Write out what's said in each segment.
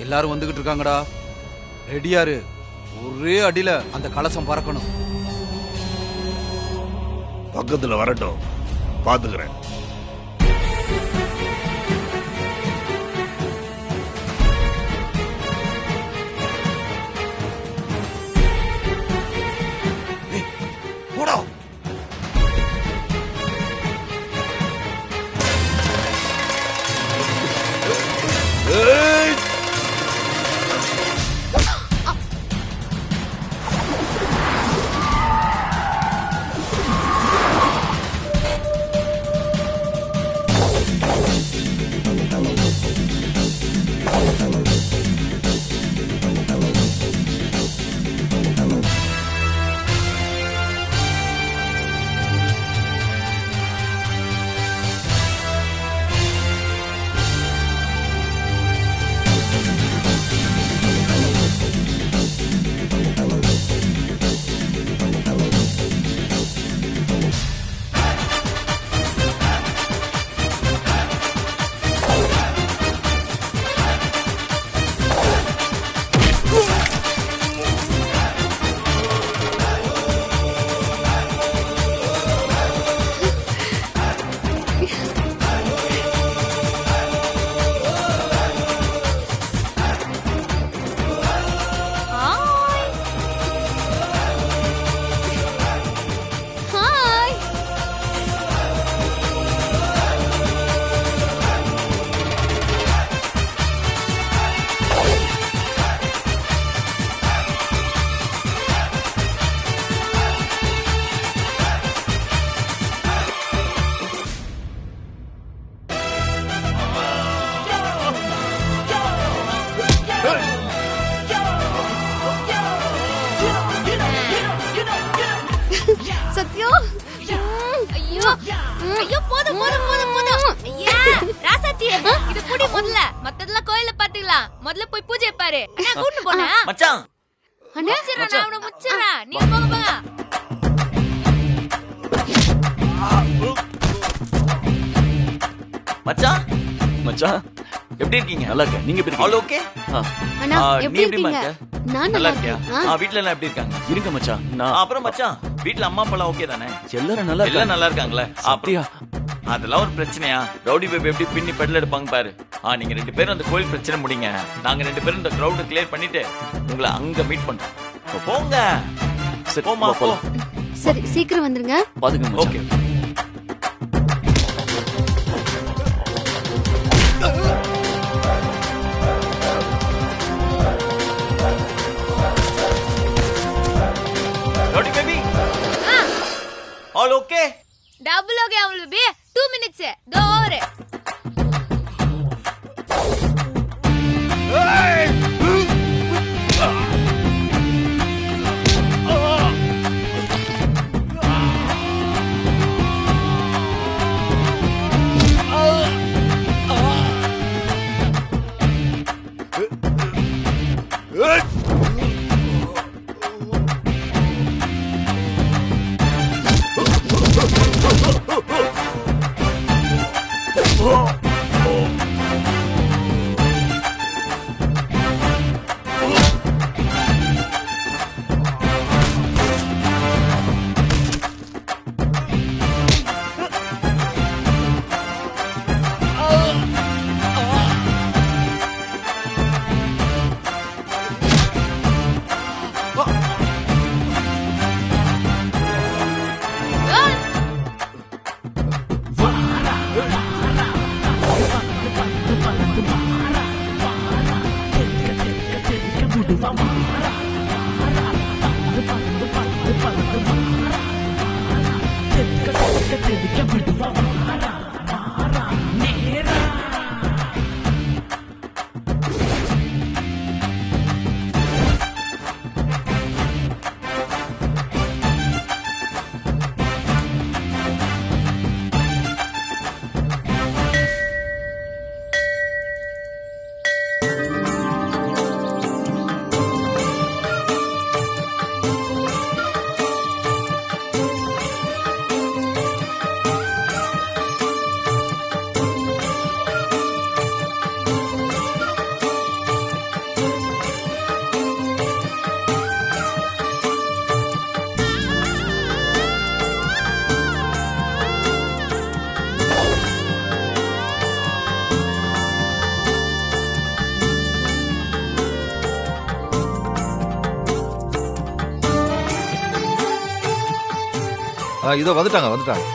எல்லாரும் வந்துகிட்டு இருக்காங்கடா. ரெடியாரு. ஒரே அடியில அந்த கலசம் பறக்கணும். பக்கத்துல வரட்டும், பாத்துக்கிறேன். போடா. சத்யம், ஐயோ ஐயோ, போதும் போதும் போதும் போதும். ஐயா ராசாத்தி, இது புடி முதல்ல. மத்ததெல்லாம் கோயில்ல பாத்துக்கலாம். முதல்ல போய் பூஜை பாரு. அண்ணா கூட்டு போனா மச்சான். அண்ணா நான் அவனை முச்சிரேன். நீ போங்க போங்க. மச்சான் மச்சான் எப்படி இருக்கீங்க? நல்லா இருக்கேன். நீங்க எப்படி இருக்கீங்க? All okay. அண்ணா நீ எப்படி இருக்க? நான் நல்லா இருக்கியா? வீட்ல எல்லாம் எப்படி இருக்காங்க? இருங்க மச்சான். அப்புறம் மச்சான், வீட்ல அம்மா அப்பா ஓகே தானே? எல்லாரும் நல்லா இருக்காங்களே. அப்படியா? அதெல்லாம் ஒரு பிரச்சனையா? ரவுடி பேபி எப்படி பின்னி பெடல் எடுப்பாங்க பாரு. நீங்க ரெண்டு பேரும் அந்த கோயில் பிரச்சனை முடிங்க. நாங்க ரெண்டு பேரும் இந்த கிரவுட் கிளியர் பண்ணிட்டு உங்களை அங்க மீட் பண்றோம். போங்க. போமா போ. சரி சீக்கிரம் வந்துருங்க. பாத்துங்க. Okay. Rowdy baby. All okay. Double okay அவள் பேபி. 2 minutes. Go over. இதோ வந்துட்டாங்க.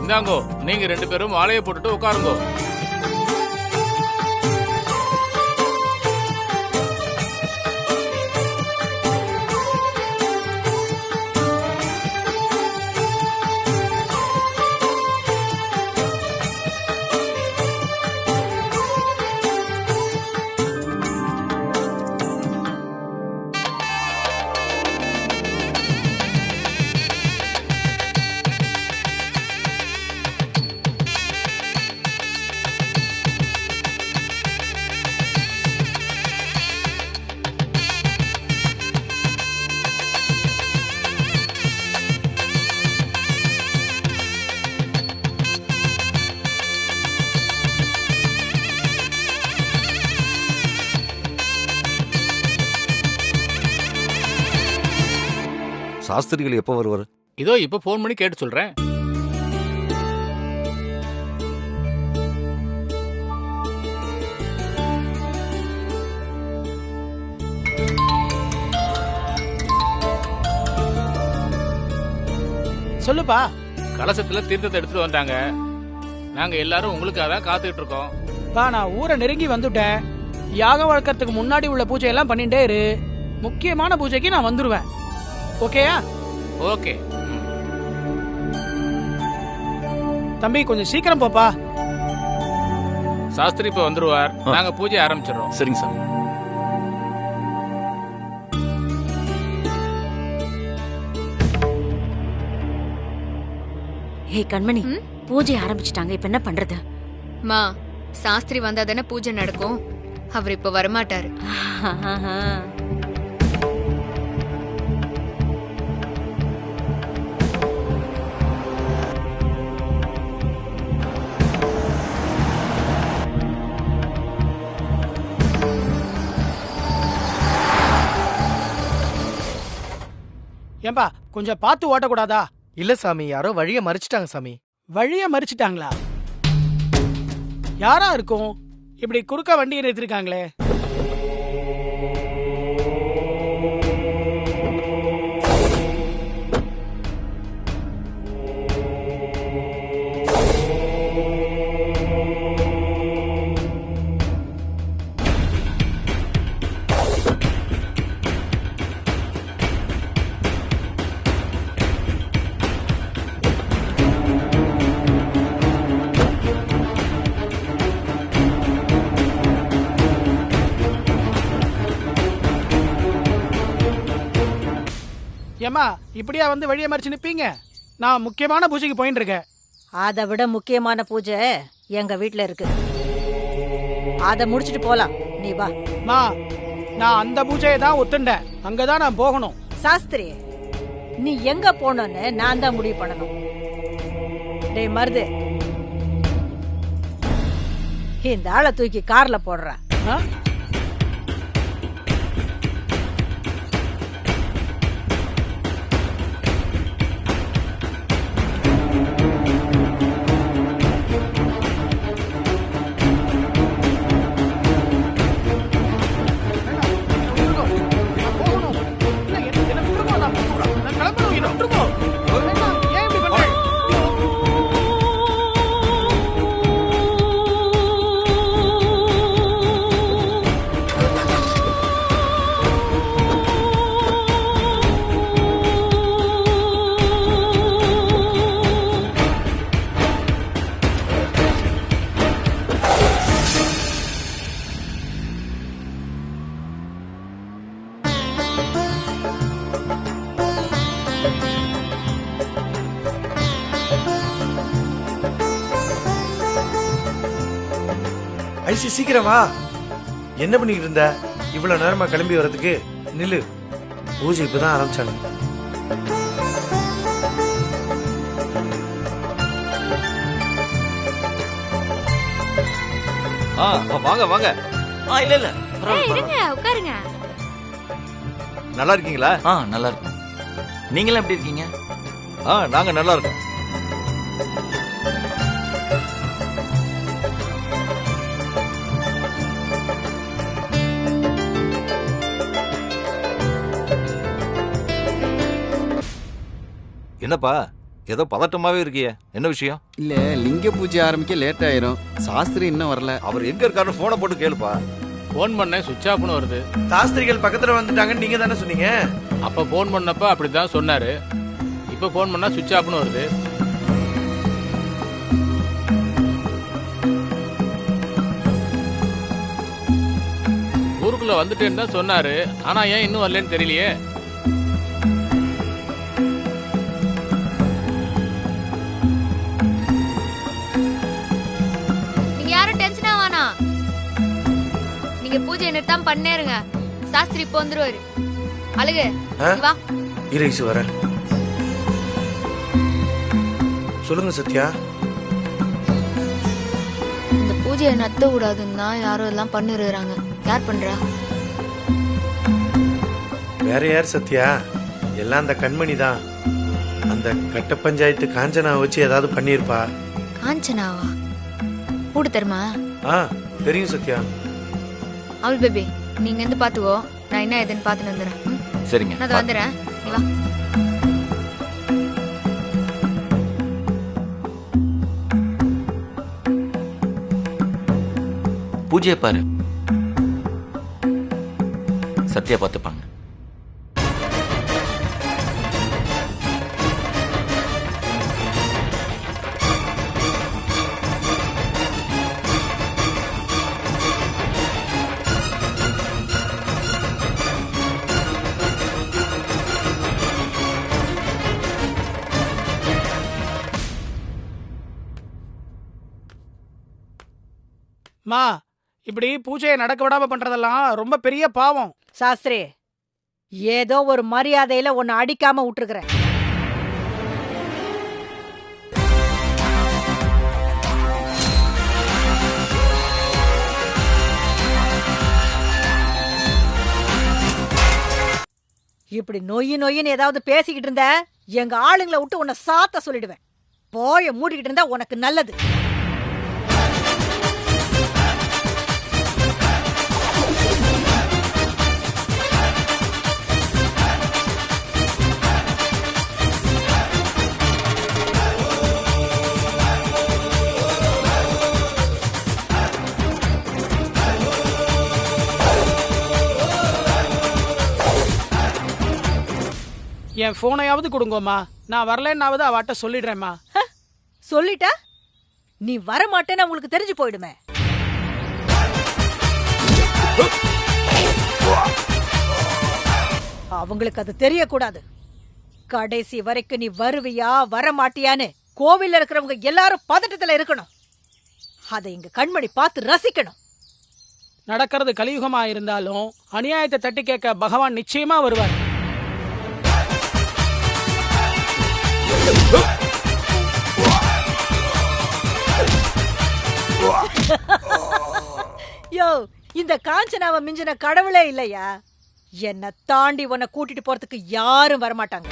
இந்தாங்கோ, நீங்க 2 பேரும் மாலையை போட்டுட்டு உட்காருங்கோ. சாஸ்திரிகள் எப்போ வருவார்? இதோ இப்ப போன் பண்ணி கேட்டு சொல்றேன். சொல்லுப்பா. கலசத்துல தீர்த்தத்தை எடுத்துட்டு வந்தாங்க. நாங்க எல்லாரும் உங்களுக்காக தான் காத்துக்கிட்டு இருக்கோம். பா, நான் ஊரை நெருங்கி வந்துட்டேன். யாகம் வளர்க்கறதுக்கு முன்னாடி உள்ள பூஜை எல்லாம் பண்ணிட்டே இரு. முக்கியமான பூஜைக்கு நான் வந்துருவேன். ஓகேயா? ஓகே. தம்பி, கொஞ்சம் சீக்கிரம் போப்பா. சாஸ்திரி இப்ப வந்துருவார். நாங்க பூஜை ஆரம்பிச்சிடறோம். சரிங்க சார். ஹே கண்மணி, பூஜை ஆரம்பிச்சிட்டாங்க. இப்ப என்ன பண்றது? மா, சாஸ்திரி வந்தா தானே பூஜை நடக்கும். அவர் இப்ப வரமாட்டாரு. ஏன்பா, கொஞ்சம் பார்த்து ஓட்டக்கூடாதா? இல்ல சாமி, யாரோ வழிய மறிச்சிட்டாங்க சாமி. வழிய மறிச்சிட்டாங்களா? யாரா இருக்கும்? இப்படி குறுக்க வண்டியை நிறுத்திருக்காங்களே. ஏமா, இப்படியா வந்து வழியை மறிச்சு நிப்பீங்க? நான் முக்கியமான பூஜைக்கு போயிட்டு இருக்கேன். அதை விட முக்கியமான பூஜை எங்க வீட்ல இருக்கு. அத முடிச்சிட்டு போலாம். நீ வா. மா, நான் அந்த பூஜையை தான் ஒத்துண்டேன். அங்கதான் நான் போகணும். சாஸ்திரி, நீ எங்க போனோன்னு நான் தான் முடிவு பண்ணணும். டேய் மருது, இந்த ஆளை தூக்கி கார்ல போடுற. ஆ? ஐசி சீக்கிரம் வா. என்ன பண்ணிட்டு இருந்த? இவ்வளவு நேரமா கிளம்பி வர்றதுக்கு? நில்லு, பூஜை இப்பதான் ஆரம்பிச்சாங்க. வாங்க வாங்க. இல்ல இல்ல இருங்க உட்காருங்க. நல்லா இருக்கீங்களா? நல்லா இருக்கும். நீங்களும் எப்படி இருக்கீங்க? நாங்க நல்லா இருக்கோம். என்னப்பா ஏதோ பதட்டமாவே இருக்கியே, என்ன விஷயம்? இல்ல, லிங்க பூஜை ஆரம்பிக்க லேட் ஆயிரும். சாஸ்திரி இன்னும் வரல. அவர் எங்க இருக்காருன்னு போனை போட்டு கேளுப்பா. போன் பண்ணேன், சுவிட்ச் ஆஃப்னு வருது. சாஸ்திரிகள் பக்கத்துல வந்துட்டாங்கன்னு நீங்க தானே சொன்னீங்க? அப்ப போன் பண்ணப்ப அப்படிதான் சொன்னாரு. இப்ப போன் பண்ணா சுவிட்ச் ஆஃப்னு வருது. ஊருக்குள்ள வந்துட்டேன்னு தான் சொன்னாரு. ஆனா ஏன் இன்னும் வரலன்னு தெரியலையே. நீங்க யாரும் டென்ஷனா வேணாம். நீங்க பூஜை நிறுத்தாம பண்ணேருங்க. சாஸ்திரி இப்போ வந்துருவாரு. அழகு வா. இறைசு வர. சொல்லுங்க சத்யா. இந்த பூஜையை நத்த கூடாதுன்னு தான் யாரும் எல்லாம் பண்ணிருக்காங்க. யார் பண்றா? வேற யார் சத்யா? எல்லாம் அந்த கண்மணி தான். அந்த கட்ட பஞ்சாயத்து காஞ்சனா வச்சு ஏதாவது பண்ணிருப்பா. காஞ்சனாவா? கூடு தருமா? தெரியும் சத்யா. அவள் பேபி நீங்க இருந்து பாத்துக்கோ. நான் என்ன ஏதுன்னு பாத்துட்டு வந்துடுறேன். சரிங்க, நான் வந்துடுறேன். நீ வா. பூஜையை பாரு, சத்யா பார்த்துப்பாங்க. மா, இப்படி பூஜையை நடக்க விடாம பண்றதெல்லாம் ரொம்ப பெரிய பாவம். சாஸ்திரி, ஏதோ ஒரு மரியாதையில உன்னை அடிக்காம விட்டுருக்கிறேன். இப்படி நொய்யின்னு ஏதாவது பேசிக்கிட்டு இருந்த எங்க ஆளுங்களை விட்டு உன்னை சாத்த சொல்லிடுவேன். போய மூடிக்கிட்டு இருந்தா உனக்கு நல்லது. என் போனையாவது கொடுங்கம்மா. நான் வரலன்னாவது அவட்ட சொல்லிடுறேம்மா. சொல்லிட்டா நீ வரமாட்டேன்னு அவங்களுக்கு தெரிஞ்சு போயிடுமே. அவங்களுக்கு அது தெரியக்கூடாது. கடைசி வரைக்கும் நீ வருவியா வரமாட்டியான்னு கோவில்ல இருக்கிறவங்க எல்லாரும் பதட்டத்துல இருக்கணும். அதை இங்க கண்மணி பார்த்து ரசிக்கணும். நடக்கிறது கலியுகமா இருந்தாலும் அநியாயத்தை தட்டி கேட்க பகவான் நிச்சயமா வருவார். யோ, இந்த காஞ்சனாவை மிஞ்சின கடவுளே இல்லையா? என்ன தாண்டி உன்னை கூட்டிட்டு போறதுக்கு யாரும் வரமாட்டாங்க.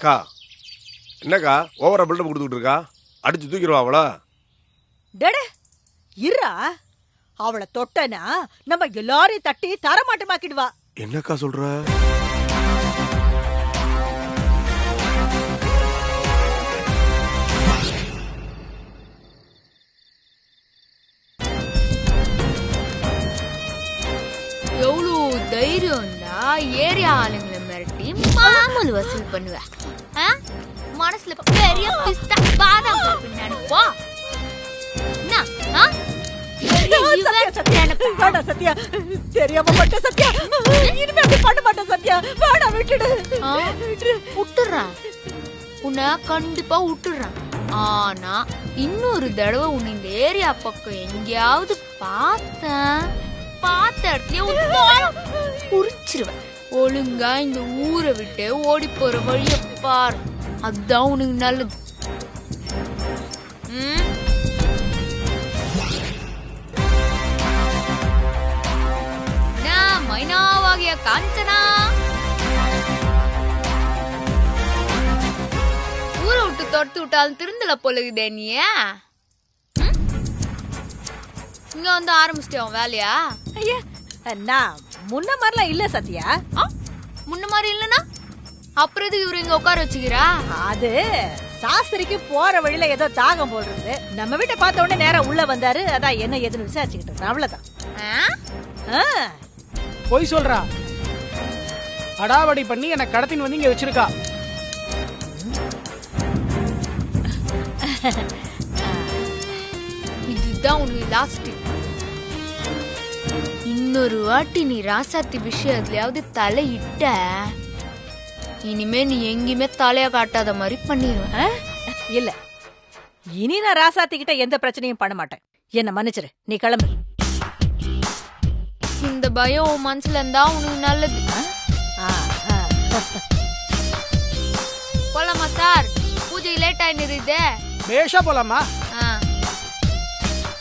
அக்கா, என்னக்கா ஓவரா பில்டப் கொடுத்துட்டு இருக்கா? அடிச்சு தூக்கிடுவா அவளா? டேடே இருடா, அவளை தொட்டனா நம்ம எல்லாரையும் தட்டி தரமாட்டமாக்கிடுவா. என்னக்கா சொல்ற? எவ்வளவு தைரியம் தான் ஏரியா ஆளுங்களை மிரட்டி மாமூல் வசூல் பண்ணுவேன். மனசுல பெரிய பிஸ்தா பாதாம் பருப்பு நினைப்போ. சத்யா தெரியாம மட்டும் சத்யா இனிமே அப்படி பண்ண மாட்டேன் சத்யா. வேணா விட்டுடு. விட்டுறான், உன்னை கண்டிப்பா விட்டுறான். ஆனா இன்னொரு தடவை உன்னை இந்த ஏரியா பக்கம் எங்கேயாவது பார்த்த இடத்துல உரிச்சிருவேன். ஒழுங்கா இந்த ஊரை விட்டு ஓடி போற வழிய பாரு, அதுதான் உனக்கு நல்லது. மைனாவாகிய காஞ்சனா, ஊரை விட்டு தொடுத்து விட்டாலும் திருந்தல போலுகுதே நீ. இங்க வந்து ஆரம்பிச்சிட்டே வேலையா? ஐயா நான் முன்ன மாதிரிலாம் இல்ல சத்யா. முன்ன மாதிரி இல்லனா அப்புறம் எதுக்கு இவரு இங்க உட்கார வச்சுக்கிறா? அது சாஸ்திரிக்கு போற வழியில ஏதோ தாகம் போடுறது, நம்ம வீட்டை பார்த்த உடனே நேரா உள்ள வந்தாரு. அதான் என்ன ஏதுன்னு விசாரிச்சுக்கிட்டு இருக்கேன், அவ்வளவுதான். போய் சொல்றா, அடாவடி பண்ணி என்ன கடத்தின்னு வந்து இங்க வச்சிருக்கா. இதுதான் உனக்கு லாஸ்ட். இன்னொரு வாட்டி நீ ராசாத்தி விஷயத்துலயாவது தலையிட்ட, இனிமே நீ எங்கேயுமே தலைய காட்டாத மாதிரி பண்ணிடுவேன். இல்ல, இனி நான் ராசாத்தி கிட்ட எந்த பிரச்சனையும் பண்ண மாட்டேன். என்ன மன்னிச்சிரு, நீ கிளம்பு. இந்த பயம் உன் மனசுல இருந்தா உனக்கு நல்லது. போலாமா சார்? பூஜை லேட் ஆயிடுது. பேஷா போலாமா?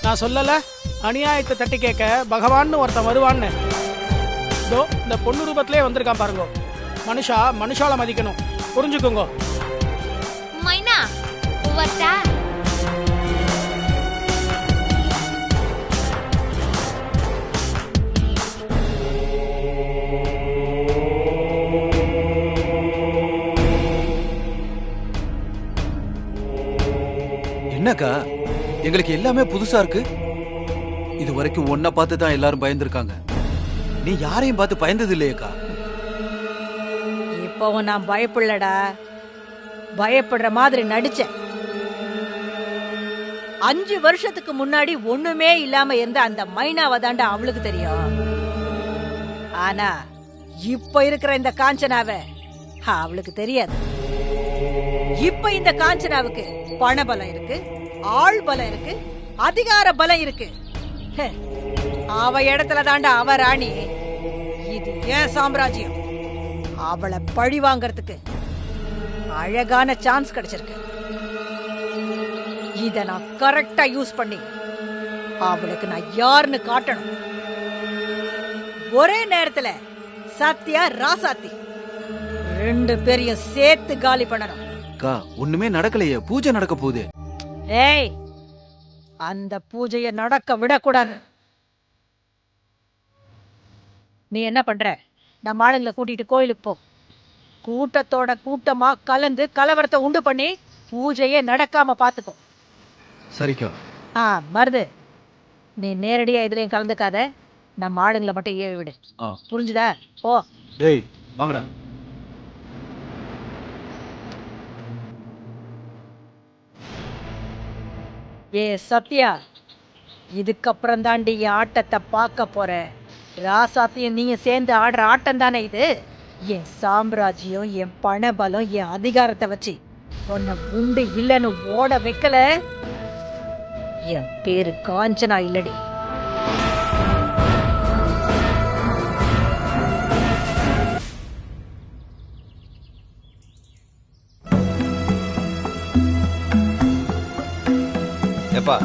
நான் சொல்லல அநியாயத்தை தட்டி கேட்க பகவான்னு ஒருத்தன் வருவான்னு. இதோ இந்த பொண்ணு ரூபத்திலே வந்திருக்கான் பாருங்க. மனுஷால மதிக்கணும், புரிஞ்சுக்கோங்க. மைனா வரட்டா? என்னக்கா எங்களுக்கு எல்லாமே புதுசா இருக்கு. இது வரைக்கும் ஒன்ன பார்த்து தான் எல்லாரும் பயந்துருக்காங்க. நீ யாரையும் பார்த்து பயந்தது இல்லையக்கா? இப்போவும் நான் பயப்படலடா, பயப்படுற மாதிரி நடிச்சேன். 5 வருஷத்துக்கு முன்னாடி ஒண்ணுமே இல்லாம இருந்த அந்த மைனாவை தாண்டா அவளுக்கு தெரியும். ஆனா இப்ப இருக்கிற இந்த காஞ்சனாவை அவளுக்கு தெரியாது. இப்ப இந்த காஞ்சனாவுக்கு பண பலம் இருக்கு, ஆள் பலம் இருக்கு, அதிகார பலம் இருக்கு. அவ இடத்துல தாண்டா அவ ராணி. இது ஏன் சாம்ராஜ்யம். அவளை பழி வாங்கறதுக்கு அழகான சான்ஸ் கிடைச்சிருக்கு. இத நான் கரெக்டா யூஸ் பண்ணி அவளுக்கு நான் யாருன்னு காட்டணும். ஒரே நேரத்துல சத்யா ராசாத்தி 2 பேரையும் சேர்த்து காலி பண்ணணும். அக்கா ஒண்ணுமே நடக்கலையே, பூஜை நடக்க போகுது. ஏய், அந்த பூஜைய நடக்க விடக்கூடாது. நீ என்ன பண்ற? நம்ம ஆளுங்களை கூட்டிட்டு கோயிலுக்கு போ. கூட்டத்தோட கூட்டமா கலந்து கலவரத்தை உண்டு பண்ணி பூஜையே நடக்காம பாத்துக்கோ. சரிக்கா. மருது, நீ நேரடியா இதுலயும் கலந்துக்காத. நம்ம ஆளுங்களை மட்டும் ஏவி விடு, புரிஞ்சுதா? போ. டேய் வாங்கடா. ஏ சத்யா, இதுக்கப்புறம் தாண்டி என் ஆட்டத்தை பார்க்க போற. ராசாத்தையும் நீங்க சேர்ந்து ஆடுற ஆட்டம் தானே இது. என் சாம்ராஜ்யம், என் பணபலம், என் அதிகாரத்தை வச்சு உன்னை உண்டு இல்லைன்னு ஓட வைக்கல, என் பேரு காஞ்சனா இல்லடி. ஏப்பா,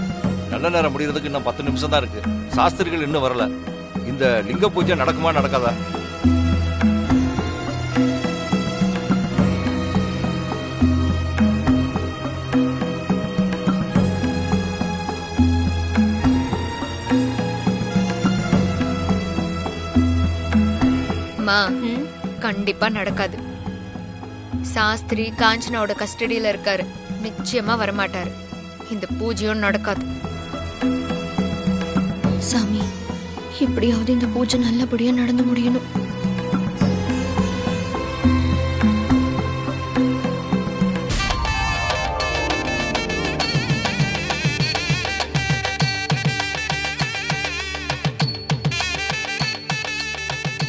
நல்ல நேரம் முடிகிறதுக்கு இன்னும் 10 நிமிஷம் தான் இருக்கு. சாஸ்திரிகள் இன்னும் வரல. இந்த லிங்க பூஜை நடக்குமா நடக்காதா? கண்டிப்பா நடக்காது. சாஸ்திரி காஞ்சனாவோட கஸ்டடியில இருக்காரு, நிச்சயமா வரமாட்டாரு. இந்த பூஜையும் நடக்காது. சாமி, எப்படியாவது இந்த பூஜை நல்லபடியா நடந்து முடியணும்.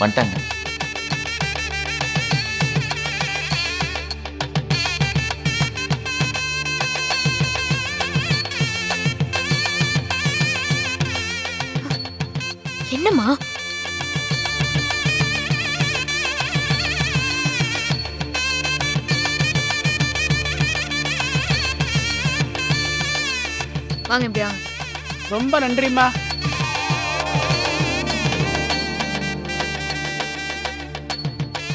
வந்துட்டாங்க. என்னம்மா? வாங்க எப்படியா. ரொம்ப நன்றிம்மா.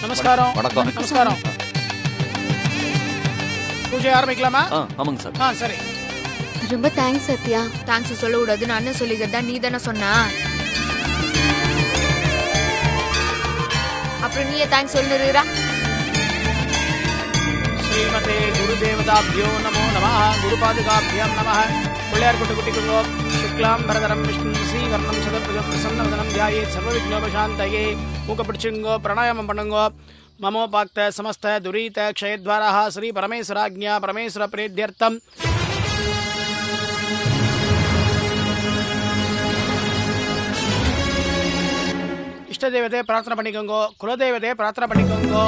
நமஸ்காரம். வணக்கம். நமஸ்காரம். பூஜை ஆரம்பிக்கலாமா? ஆமாங்க சார். சரி. ரொம்ப தேங்க்ஸ் சத்யா. தேங்க்ஸ் சொல்ல கூடாதுன்னு அண்ணன் சொல்லிக்கிறதா நீ தானே சொன்னா. அப்புறம் நீயே தேங்க்ஸ் சொல்லுறா. ஸ்ரீமதே குருதேவதாப்யோ நமோ நமः. குருபாதுகாப்யம் நமः. பிள்ளையார் குட்டி குட்டிக்குங்கோ. சுக்லாம் பரதரம் விஷ்ணு ஸ்ரீவர்ணம் சதபுஜம் பிரசன்னவதனம் தியாயேத் சர்வவிக்னோபசாந்தயே. மூக்க பிடிச்சுங்கோ. பிராணாயாமம் பண்ணுங்கோ. மமோபாக்த சமஸ்த துரீத க்ஷயத்வாரः ஸ்ரீ பரமேஸ்வராஜ்ஞா பரமேஸ்வர பிரேத்யர்த்தம். இஷ்டதேவதையை பிரார்த்தனை பண்ணிக்கோங்கோ. குலதேவதையை பிரார்த்தனை பண்ணிக்கோங்கோ.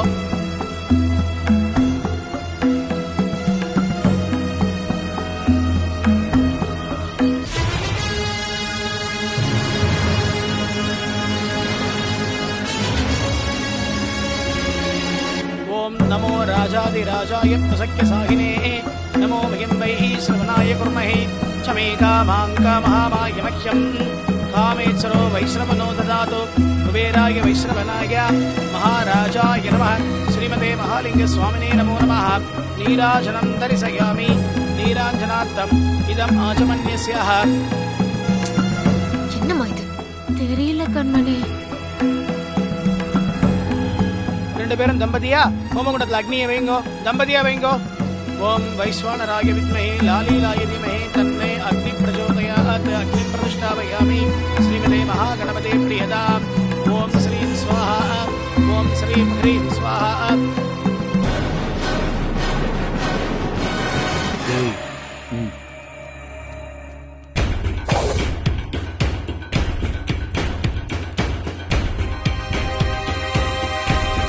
ஓம் நமோ ராஜாதிராஜாய பிரசக்ய சாகினே. நமோ மகிம்பை ஸ்ரவணாய குர்மஹே. சமேகா மாங்கா மகாமாய மஹ்யம். காமேச்சரோ வைஷ்ணவனோ ததாது. குபேராய வைஷ்ணவனாய மகாராஜாய நமः. ஸ்ரீமதே மகாலிங்க சுவாமினே நமோ நமः. நீராஜனம் தரிசயாமி. நீராஞ்சனார்த்தம் இதம் ஆச்சமன்யஸ்யாஹ. என்னம்மா இது? தெரியல கண்மணி. ரெண்டு பேரும் தம்பதியா ஹோமகுண்டத்தில் அக்னியை வைங்கோ. தம்பதியா வைங்கோ. ஓம் வைஸ்வானராய வித்மஹே லாலீலாய தீமஹே தன்னை அக்னி பிரச்சோதயாத். அக்னி பிரதிஷ்டாபயாமி. ஸ்ரீமதே மகாகணபதே பிரியதாம். ஓம் ஸ்ரீம் ஸ்வாஹா. ஓம் ஸ்ரீம் ஹ்ரீம் ஸ்வாஹா.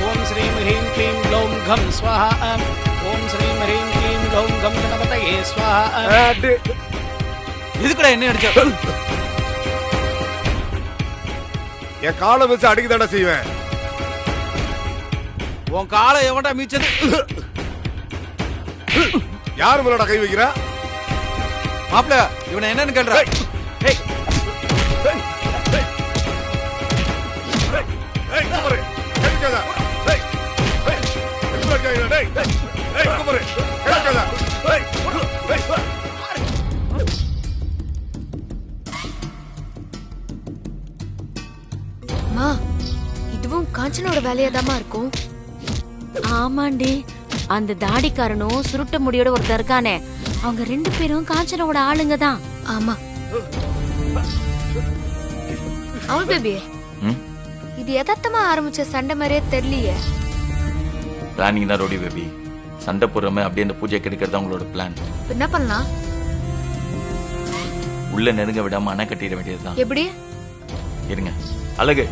ஓம் ஸ்ரீம் ஹ்ரீம் க்ளீம் க்ளௌம் கம் ஸ்வாஹா. ஓம் ஸ்ரீம் ஹ்ரீம் க்ளீம் க்ளௌம் கம் கணபதயே ஸ்வாஹா. எதுக்குடா என்ன அடிச்ச? என் காலை வச்சு அடிக்க தானே செய்வேன். உன் காலை எவன்டா மீச்சது? யாரு மேலோட கை வைக்கிறா? மாப்ள இவனை என்னன்னு கேள்ற? அம்மா, இதுவும் காஞ்சனோட வேலையாதாம்மா இருக்கும். ஆமாண்டி, அந்த தாடிக்காரனும் சுருட்ட முடியோட ஒருத்தர் இருக்கானே, அவங்க ரெண்டு பேரும் காஞ்சனோட ஆளுங்க தான். ஆமா. அவள் பேபி, இது எதார்த்தமா ஆரம்பிச்ச சண்டை மாதிரியே தெரியலையே. பிளானிங் தான் ரோடி பேபி. சண்டை போடுறமே அப்படியே அந்த பூஜை கெடுக்கிறது அவங்களோட பிளான். என்ன பண்ணலாம்? உள்ள நெருங்க விடாம அணை கட்டிட வேண்டியதுதான். எப்படி? இருங்க அழகு.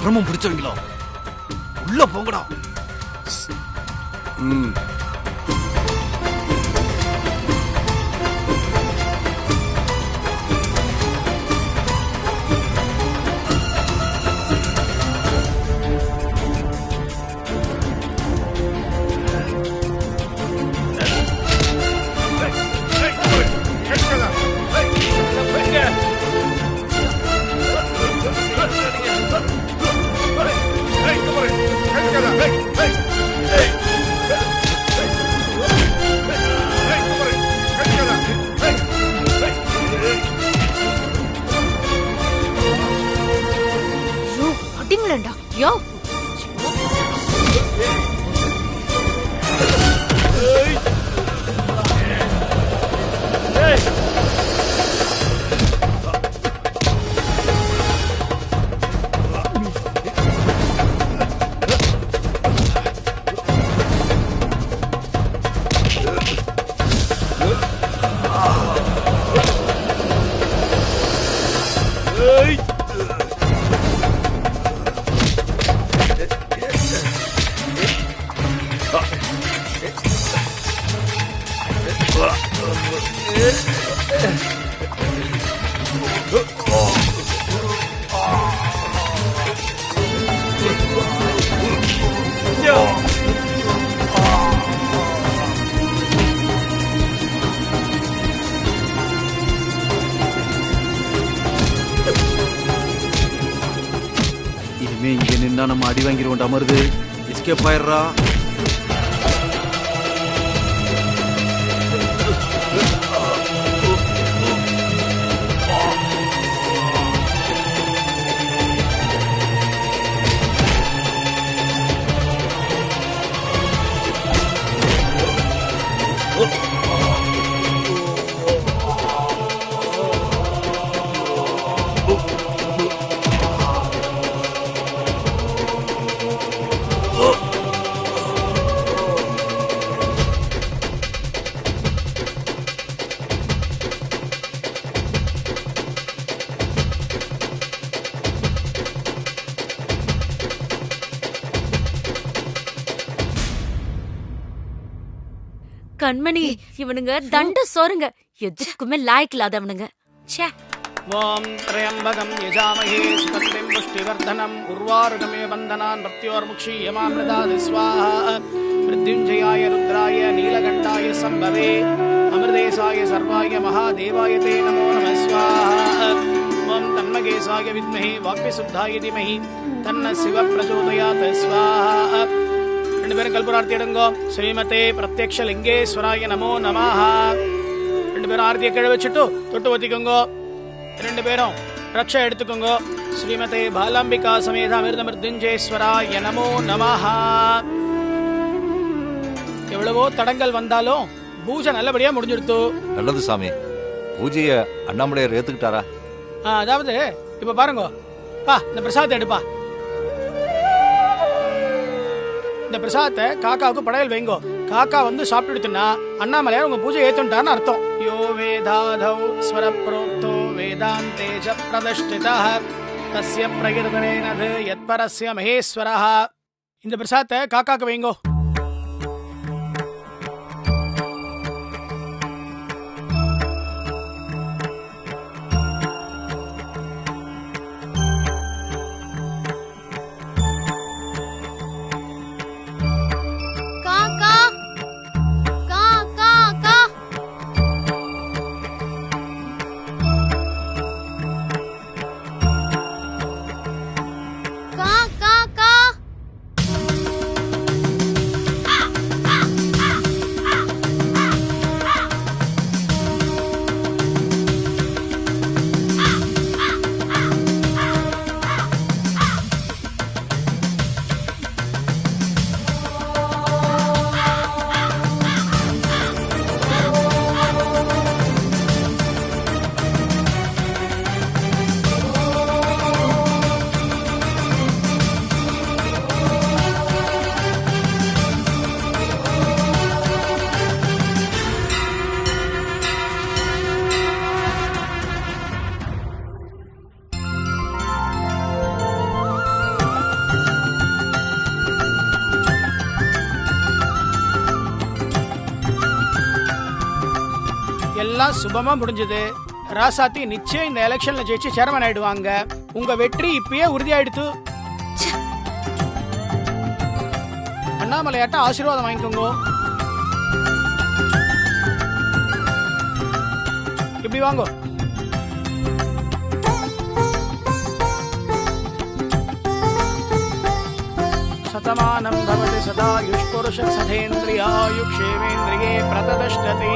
கர்மம் பிடிச்சவங்களா உள்ள போங்கடா. இனிமே இங்க நின்னா நம்ம அடி வாங்கிடுவோம். அமருது எஸ்கேப் ஆயிடுறா. கண்மணி, இவனுங்க தண்ட சோறுங்க, எதுக்குமே லாய்க்கு இல்லாதவனுங்க. ச்சே. ஓம் த்ரயம்பகம் யஜாமஹே சுகந்திம் புஷ்டிவர்தனம் உர்வாருகமே பந்தனான் மர்த்யோர்முக்ஷீயமாம்ருதாத் ஸ்வாஹா மிருத்யுஞ்சயாய ருத்ராய நீலகண்டாய சம்பவே அமிர்தேசாய சர்வாய மகாதேவாய தே நமோ நமः ஸ்வாஹா. ஓம் தன்மகேசாய வித்மஹே வாக்விசுத்தாய தீமஹி தன்ன சிவ பிரச்சோதயாத் ஸ்வாஹா. ரெண்டு பேரும் கல்பூரார்த்தி எடுங்கோ. ஸ்ரீமதே பிரத்யக்ஷ லிங்கேஸ்வராய நமோ நமஹ. ரெண்டு பேரும் ஆர்த்தியை கீழே வச்சுட்டு தொட்டு ஒத்திக்கோங்கோ. ரெண்டு பேரும் ரக்ஷா எடுத்துக்கோங்க. ஸ்ரீமதே பாலாம்பிகா சமேத அமிர்த மிருத்யுஞ்சேஸ்வராய நமோ நமஹ. எவ்வளவோ தடங்கள் வந்தாலும் பூஜை நல்லபடியா முடிஞ்சிடுத்து. நல்லது சாமி. பூஜைய அண்ணாமலையார் ஏத்துக்கிட்டாரா? அதாவது இப்ப பாருங்க, பா இந்த பிரசாதத்தை எடுப்பா. இந்த பிரசாதத்தை காக்காவுக்கு படையல் வைங்கோ. காக்கா வந்து சாப்பிட்டுடுத்துனா அண்ணாமலையார் உங்க பூஜை ஏத்துட்டான்னு அர்த்தம். யோ வேதாதௌ ஸ்வர ப்ரோக்தோ வேதாந்தே ச பிரதிஷ்டிதः தஸ்ய பிரகிருதனேனது யத்பரஸ்ய மகேஸ்வரः. இந்த பிரசாதத்தை காக்காக்கு வைங்கோ. எல்லாம் சுபமா முடிஞ்சது. ராசாத்தி நிச்சயம் இந்த எலெக்ஷன்ல ஜெயிச்சு சேர்மன் ஆயிடுவாங்க. உங்க வெற்றி இப்பயே உறுதியாயிடுத்து. அண்ணாமலையாட்ட ஆசீர்வாதம் வாங்கிக்கோங்க. இப்படி வாங்கோ. சதமானம் பவதி சதா யுஷ்புருஷ சதேந்திரியாயுக்ஷேமேந்திரியே பிரததஷ்டதி.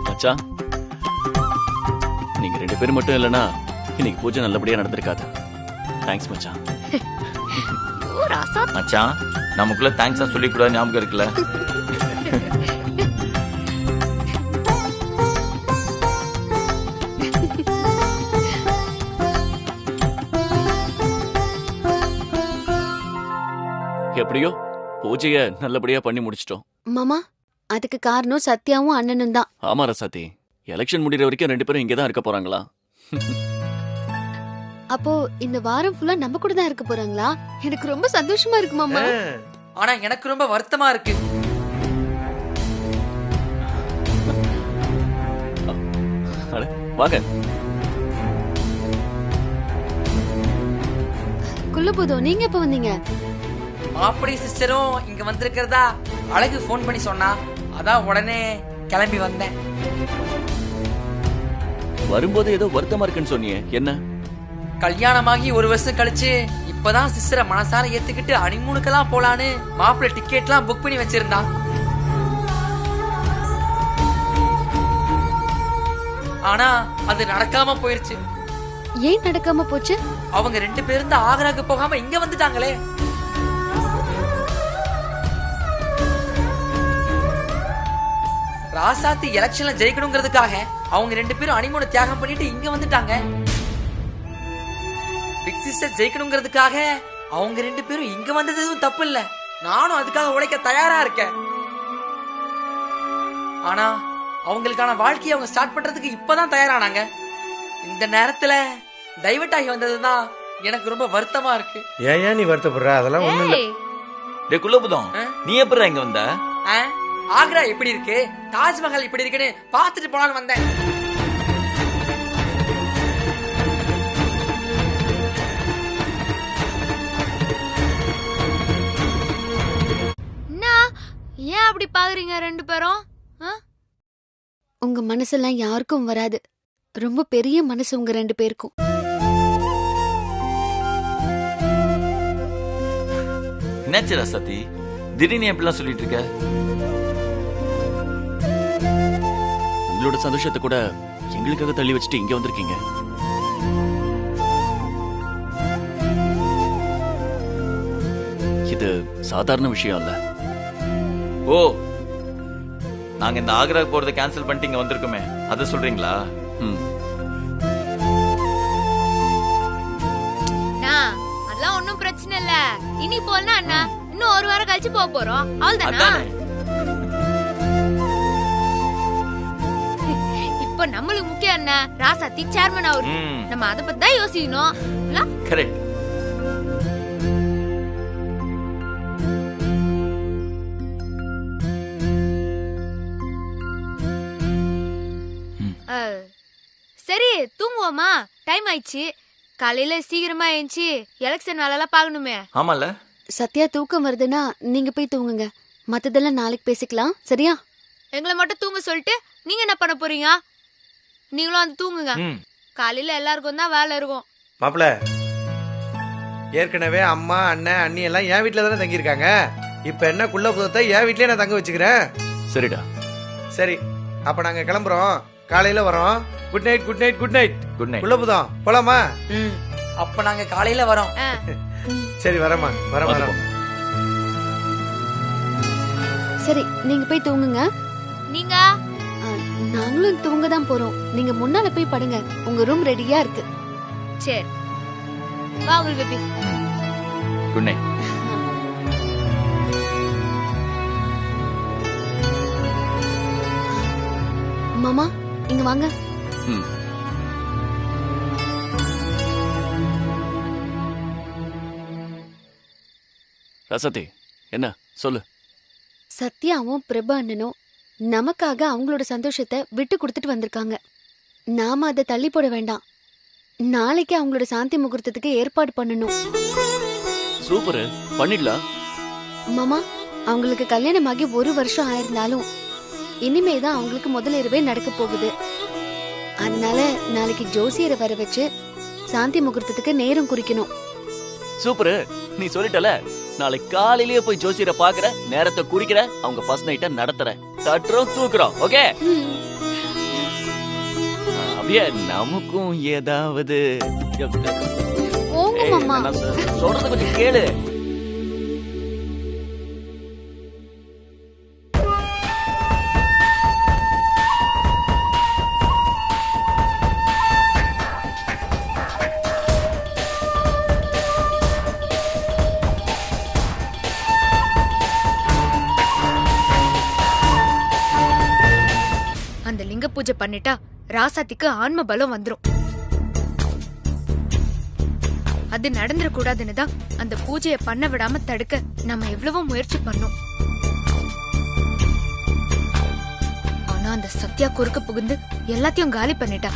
மச்சான், நீங்க ரெண்டு பேரும் மட்டும் இல்லனா இன்னைக்கு பூஜை நல்லபடியா நடந்திருக்காது. தேங்க்ஸ் மச்சான். மச்சான், நமக்குள்ள தேங்க்ஸ் சொல்லி கூட ஞாபகம் இருக்குல்ல? எப்படியோ பூஜைய நல்லபடியா பண்ணி முடிச்சிட்டோம். மாமா, அதுக்கு காரணம் சத்யாவும் அண்ணனும் தான். ஆமா ரசாத்தி, எலெக்ஷன் முடிகிற வரைக்கும் ரெண்டு பேரும் இங்கதான் இருக்க போறாங்களா? அப்போ இந்த வாரம் ஃபுல்லா நம்ம கூட தான் இருக்க போறாங்களா? எனக்கு ரொம்ப சந்தோஷமா இருக்கு மாமா. ஆனா எனக்கு ரொம்ப வருத்தமா இருக்கு. வாங்க. குள்ளபூதம், நீங்க எப்ப வந்தீங்க? மாப்பிள்ளை சிஸ்டரும் இங்க வந்திருக்கிறதா அழகு போன் பண்ணி சொன்னா, அதான் உடனே கிளம்பி வந்தேன். வரும்போது ஏதோ வருத்தமா இருக்குன்னு சொன்னியே, என்ன? கல்யாணமாகி 1 வருஷம் கழிச்சு இப்பதான் சிஸ்டரை மனசார ஏத்துக்கிட்டு ஹனிமூனுக்கெல்லாம் போலான்னு மாப்பிள்ளை டிக்கெட்லாம் புக் பண்ணி வச்சிருந்தான். ஆனா அது நடக்காம போயிருச்சு. ஏன் நடக்காம போச்சு? அவங்க 2 பேரும் தான் ஆக்ராக்கு போகாம இங்க வந்துட்டாங்களே. ராசாத்தி எலெக்ஷன்ல ஜெயிக்கணுங்கிறதுக்காக அவங்க 2 பேரும் ஹனிமூனை தியாகம் பண்ணிட்டு இங்க வந்துட்டாங்க. பிக் சிஸ்டர் ஜெயிக்கணுங்கிறதுக்காக அவங்க 2 பேரும் இங்க வந்ததும் தப்பு இல்ல, நானும் அதுக்காக உழைக்க தயாரா இருக்கேன். ஆனா அவங்களுக்கான வாழ்க்கையை அவங்க ஸ்டார்ட் பண்றதுக்கு இப்பதான் தயாரானாங்க. இந்த நேரத்துல டைவர்ட் ஆகி வந்ததுதான் எனக்கு ரொம்ப வருத்தமா இருக்கு. ஏன் நீ வருத்தப்படுற? அதெல்லாம் ஒண்ணும் இல்ல. டேய் குள்ளபுதம், நீ எப்படிடா இங்க வந்த? ஆக்ரா எப்படி இருக்கு, தாஜ்மஹால் எப்படி இருக்குன்னு பாத்துட்டு போலான்னு வந்தேன். ஏன் அப்படி பாக்குறீங்க 2 பேரும்? உங்க மனசெல்லாம் யாருக்கும் வராது. ரொம்ப பெரிய மனசு உங்க 2 பேருக்கும். என்னாச்சு ராசாத்தி, திடீர்னு எப்படிலாம் சொல்லிட்டு இருக்க? உங்களோட சந்தோஷத்தை கூட எங்களுக்காக தள்ளி வச்சுட்டு இங்க வந்திருக்கீங்க. இது சாதாரண விஷயம் இல்ல. ஓ, நாங்க இந்த ஆக்ரா போறதை கேன்சல் பண்ணிட்டு இங்க வந்திருக்கோமே, அத சொல்றீங்களா? அதெல்லாம் ஒண்ணும் பிரச்சனை இல்ல. இனி போனா அண்ணா இன்னும் 1 வாரம் கழிச்சு போக போறோம், அவ்வளவுதானா? இப்ப நம்மளுக்கு முக்கியம் என்ன, ராசாத்தி சேர்மன் ஆகுது. நம்ம அத பத்தி தான் யோசிக்கணும். கரெக்ட். சரி தூங்குவோமா? டைம் ஆயிடுச்சு. காலையில சீக்கிரமா எழுந்துச்சு எலெக்ஷன் வேலைலாம் பாக்கணுமே. ஆமால. சத்யா தூக்கம் வருதுன்னா நீங்க போய் தூங்குங்க, மத்ததெல்லாம் நாளைக்கு பேசிக்கலாம், சரியா? எங்களை மட்டும் தூங்க சொல்லிட்டு நீங்க என்ன பண்ண போறீங்க? நீங்களும் வந்து தூங்குங்க. காலையில எல்லாருக்கும் தான் வேலை இருக்கும். மாப்பிள்ள, ஏற்கனவே அம்மா அண்ணன் அண்ணி எல்லாம் என் வீட்டுல தானே தங்கியிருக்காங்க. இப்ப என்ன குள்ளபுதத்தை என் வீட்லயே நான் தங்க வச்சுக்கிறேன். சரிடா. சரி, அப்ப நாங்க கிளம்புறோம், காலையில வரோம். Good night good night good night. Good night. குள்ளபுதம் போலாமா? அப்ப நாங்க காலையில வரோம். சரி வரமா, வரோம். சரி நீங்க போய் தூங்குங்க. நீங்க? நாங்களும் தூங்க தான் போறோம். நீங்க முன்னால போய் படுங்க, உங்க ரூம் ரெடியா இருக்கு. சரி வா உள் பேபி. Good night. மாமா இங்க வாங்க. ரசதி, என்ன சொல்லு? சத்யாவும் பிரபு அண்ணனும் நமக்காக அவங்களோட சந்தோஷத்தை விட்டு கொடுத்துட்டு வந்திருக்காங்க. நாம அதை தள்ளி போட வேண்டாம். நாளைக்கு அவங்களோட சாந்தி முகூர்த்தத்துக்கு ஏற்பாடு பண்ணணும். சூப்பர், பண்ணிடலாம். மாமா, அவங்களுக்கு கல்யாணமாகி 1 வருஷம் ஆயிருந்தாலும் இனிமேதான் அவங்களுக்கு முதல் இரவே நடக்க போகுது. அதனால நாளைக்கு ஜோசியரை வர வச்சு சாந்தி முகூர்த்தத்துக்கு நேரம் குறிக்கணும். சூப்பர், நீ சொல்லிட்டல. நாளைக்கு காலையிலேயே போய் ஜோசியரை பாக்குற, நேரத்தை குறிக்கிற, அவங்க ஃபர்ஸ்ட் நைட்ட நடத்துற, தட்டுறோம் தூக்குறோம். ஓகே? அப்படியே நமக்கும் ஏதாவது சொல்றது கொஞ்சம் கேளு. அந்த லிங்க பூஜை பண்ணிட்டா ராசாத்திக்கு ஆன்ம பலம் வந்துரும். அது நடந்துட கூடாதுன்னு தான் அந்த பூஜையை பண்ண விடாம தடுக்க நம்ம எவ்வளவோ முயற்சி பண்ணோம். ஆனா அந்த சத்யா குறுக்க புகுந்து எல்லாத்தையும் காலி பண்ணிட்டா.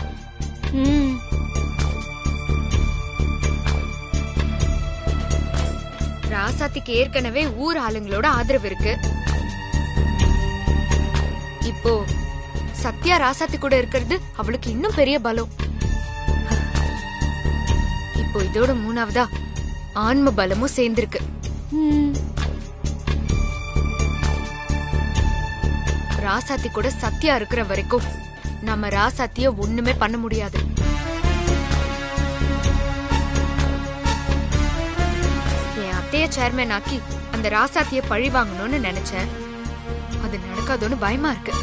ராசாத்திக்கு ஏற்கனவே ஊர் ஆளுங்களோட ஆதரவு இருக்கு. இப்போ சத்யா ராசாத்தி கூட இருக்கிறது அவளுக்கு இன்னும் பெரிய பலம். இப்போ இதோட 3வதா ஆன்ம பலமும் சேர்ந்திருக்கு. ராசாத்தி கூட சத்யா இருக்கிற வரைக்கும் நம்ம ராசாத்திய ஒண்ணுமே பண்ண முடியாது. என் அத்தைய சேர்மேன் ஆக்கி அந்த ராசாத்திய பழி வாங்கணும்னு நினைச்சேன். அது நடக்காதோன்னு பயமா இருக்கு.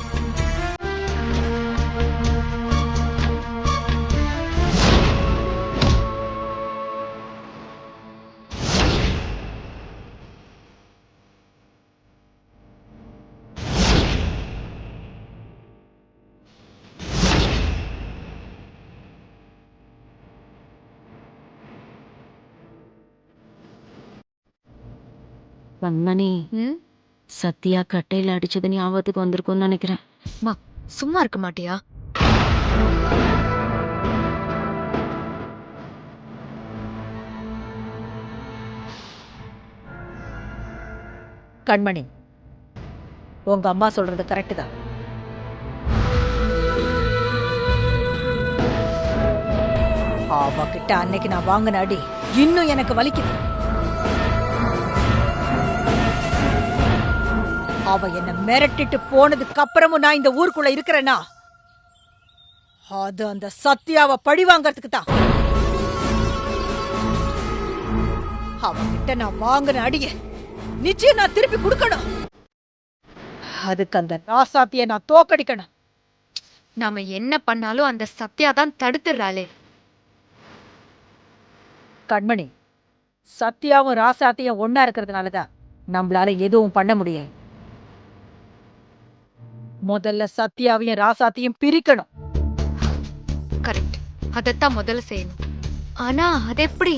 கண்மணி, சத்யா கட்டையில அடிச்சது ஞாபகத்துக்கு வந்திருக்கும்னு நினைக்கிறேன். சும்மா இருக்க மாட்டியா? கண்மணி, உங்க அம்மா சொல்றது கரெக்ட் தான். அவகிட்ட அன்னைக்கு நான் வாங்கின அடி இன்னும் எனக்கு வலிக்குது. அவ என்ன மிரட்டிட்டு போனதுக்கு அப்புறமும் நான் இந்த ஊருக்குள்ள இருக்கிறேன்னா அது அந்த சத்யாவை பழி வாங்கறதுக்கு தான். அவகிட்ட நான் வாங்கின அடிய நிச்சயம் நான் திருப்பி கொடுக்கணும். அதுக்கு அந்த ராசாத்திய நான் தோக்கடிக்கணும். நாம என்ன பண்ணாலும் அந்த சத்யா தான் தடுத்துறாளே. கண்மணி, சத்யாவும் ராசாத்தியும் ஒன்னா இருக்கிறதுனாலதான் நம்மளால எதுவும் பண்ண முடியாது. முதல்ல சத்யாவையும் ராசாத்தியும் பிரிக்கணும். கரெக்ட், அதத்தான் முதல்ல செய்யணும். ஆனா அது எப்படி?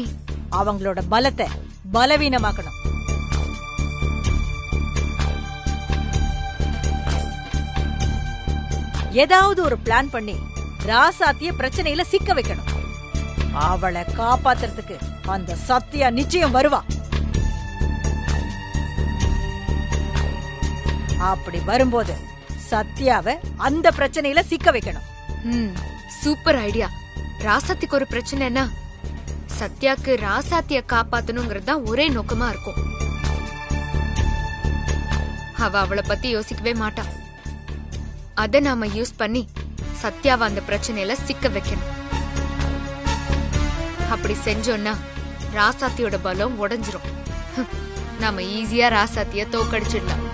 அவங்களோட பலத்தை பலவீனமாக்கணும். ஏதாவது ஒரு பிளான் பண்ணி ராசாத்திய பிரச்சனையில சிக்க வைக்கணும். அவளை காப்பாத்துறதுக்கு அந்த சத்யா நிச்சயம் வருவா. அப்படி வரும்போது சத்யாவை அந்த பிரச்சனையில சிக்க வைக்கணும். Super idea. ராசாத்திக்கு ஒரு பிரச்சனைனா சத்யாக்கு ராசாத்திய காப்பாத்தணுங்கிறது தான் ஒரே நோக்கமா இருக்கும். அவ அவளை பத்தி யோசிக்கவே மாட்டா. அத நாம யூஸ் பண்ணி சத்யாவை அந்த பிரச்சனையில சிக்க வைக்கணும். அப்படி செஞ்சோம்னா ராசாத்தியோட பலம் உடைஞ்சிரும். நாம ஈஸியா ராசாத்திய தோக்கடிச்சிடலாம்.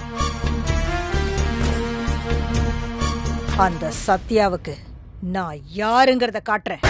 அந்த சத்யாவுக்கு நான் யாருங்கிறத காட்டுறேன்.